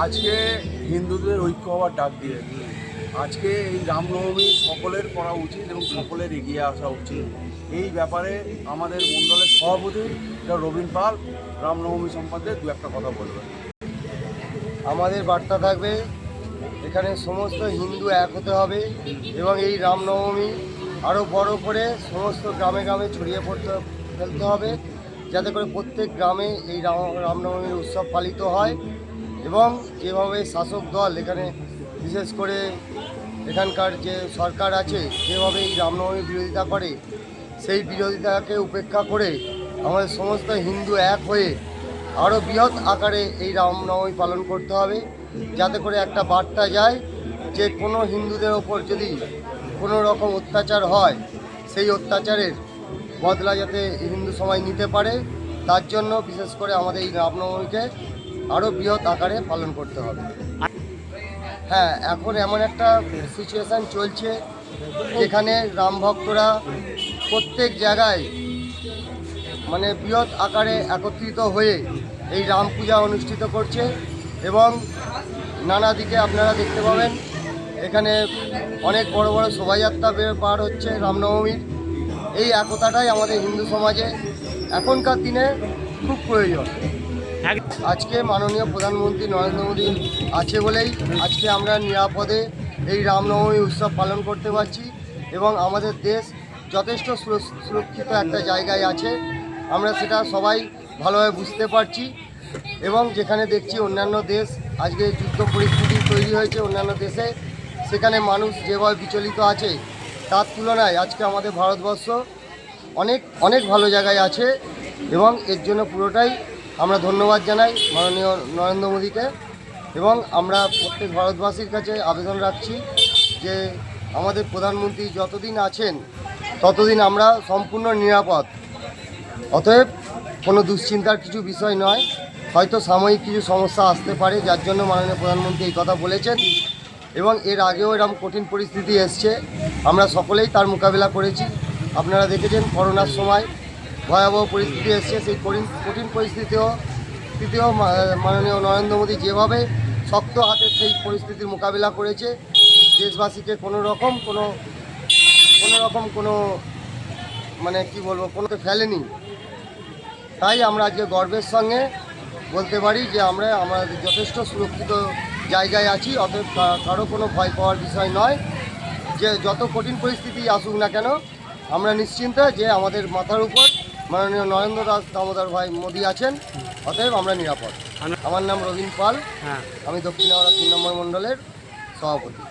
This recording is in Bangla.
আজকে হিন্দুদের ঐক্য হওয়ার ডাক দিয়ে আজকে এই রামনবমী সকলের করা উচিত এবং সকলের এগিয়ে আসা উচিত। এই ব্যাপারে আমাদের মণ্ডলের সভাপতি রবীন পাল রামনবমী সম্বন্ধে দু একটা কথা বলবেন। আমাদের বার্তা থাকবে, এখানে সমস্ত হিন্দু এক হতে হবে এবং এই রামনবমী আরও বড় করে সমস্ত গ্রামে গ্রামে ছড়িয়ে ফেলতে হবে, যাতে করে প্রত্যেক গ্রামে এই রামনবমীর উৎসব পালিত হয়। এবং যেভাবে শাসক দল এখানে বিশেষ করে এখানকার যে সরকার আছে যেভাবে এই রামনবমীর বিরোধিতা করে, সেই বিরোধিতাকে উপেক্ষা করে আমাদের সমস্ত হিন্দু এক হয়ে আরও বৃহৎ আকারে এই রামনবমী পালন করতে হবে, যাতে করে একটা বার্তা যায় যে কোনো হিন্দুদের ওপর যদি কোনো রকম অত্যাচার হয় সেই অত্যাচারের বদলা যাতে হিন্দু সমাজ নিতে পারে। তার জন্য বিশেষ করে আমাদের এই রামনবমীকে আরও বৃহৎ আকারে পালন করতে হবে। হ্যাঁ, এখন এমন একটা সিচুয়েশান চলছে যেখানে রাম ভক্তরা প্রত্যেক জায়গায় মানে বৃহৎ আকারে একত্রিত হয়ে এই রাম পূজা অনুষ্ঠিত করছে এবং নানা দিকে আপনারা দেখতে পাবেন এখানে অনেক বড় বড় শোভাযাত্রা পার হচ্ছে রামনবমীর। এই একতাটাই আমাদের হিন্দু সমাজে এখনকার দিনে খুব প্রয়োজন। আজকে মাননীয় প্রধানমন্ত্রী নরেন্দ্র মোদী আছে বলেই আজকে আমরা নিরাপদে এই রামনবমী উৎসব পালন করতে পারছি এবং আমাদের দেশ যথেষ্ট সুরক্ষিত একটা জায়গায় আছে, আমরা সেটা সবাই ভালোভাবে বুঝতে পারছি। এবং যেখানে দেখছি অন্যান্য দেশ আজকে যুদ্ধ পরিস্থিতি তৈরি হয়েছে অন্যান্য দেশে, সেখানে মানুষ যেভাবে বিচলিত আছে তার তুলনায় আজকে আমাদের ভারতবর্ষ অনেক অনেক ভালো জায়গায় আছে এবং এর জন্য পুরোটাই আমরা ধন্যবাদ জানাই মাননীয় নরেন্দ্র মোদীকে। এবং আমরা প্রত্যেক ভারতবাসীর কাছে আবেদন রাখছি যে আমাদের প্রধানমন্ত্রী যতদিন আছেন ততদিন আমরা সম্পূর্ণ নিরাপদ। অতএব কোনো দুশ্চিন্তার কিছু বিষয় নয়, হয়তো সাময়িক কিছু সমস্যা আসতে পারে, যার জন্য মাননীয় প্রধানমন্ত্রী এই কথা বলেছেন। এবং এর আগেও এরকম কঠিন পরিস্থিতি এসছে, আমরা সকলেই তার মোকাবিলা করেছি। আপনারা দেখেছেন করোনার সময় ভয়াবহ পরিস্থিতি এসছে, সেই কঠিন পরিস্থিতিও মাননীয় নরেন্দ্র মোদী যেভাবে শক্ত হাতে সেই পরিস্থিতির মোকাবিলা করেছে, দেশবাসীকে কোনো রকম কোনো মানে কি বলবো কোনো ফেলেনি। তাই আমরা আজকে গর্বের সঙ্গে বলতে পারি যে আমরা আমাদের যথেষ্ট সুরক্ষিত জায়গায় আছি। অতএব কারো কোনো ভয় পাওয়ার বিষয় নয়, যে যত কঠিন পরিস্থিতি আসুক না কেন আমরা নিশ্চিন্ত যে আমাদের মাথার উপর মাননীয় নরেন্দ্র দামোদর ভাই মোদী আছেন, অতএব আমরা নিরাপদ। আমার নাম রবীন পাল, আমি দক্ষিণ হাওড়া 3 নম্বর মণ্ডলের সভাপতি।